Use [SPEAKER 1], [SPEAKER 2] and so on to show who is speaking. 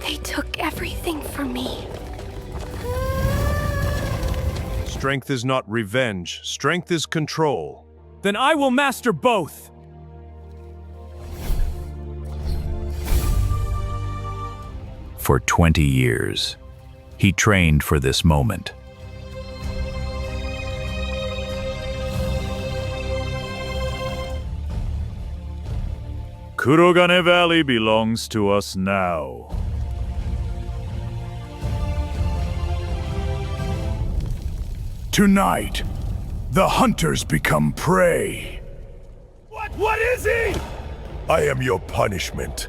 [SPEAKER 1] They took everything from me.
[SPEAKER 2] Strength is not revenge. Strength is control.
[SPEAKER 3] Then I will master both!
[SPEAKER 4] For 20 years, he trained for this moment.
[SPEAKER 5] Kurogane Valley belongs to us now.
[SPEAKER 6] Tonight, the hunters become prey.
[SPEAKER 5] What is he?
[SPEAKER 6] I am your punishment.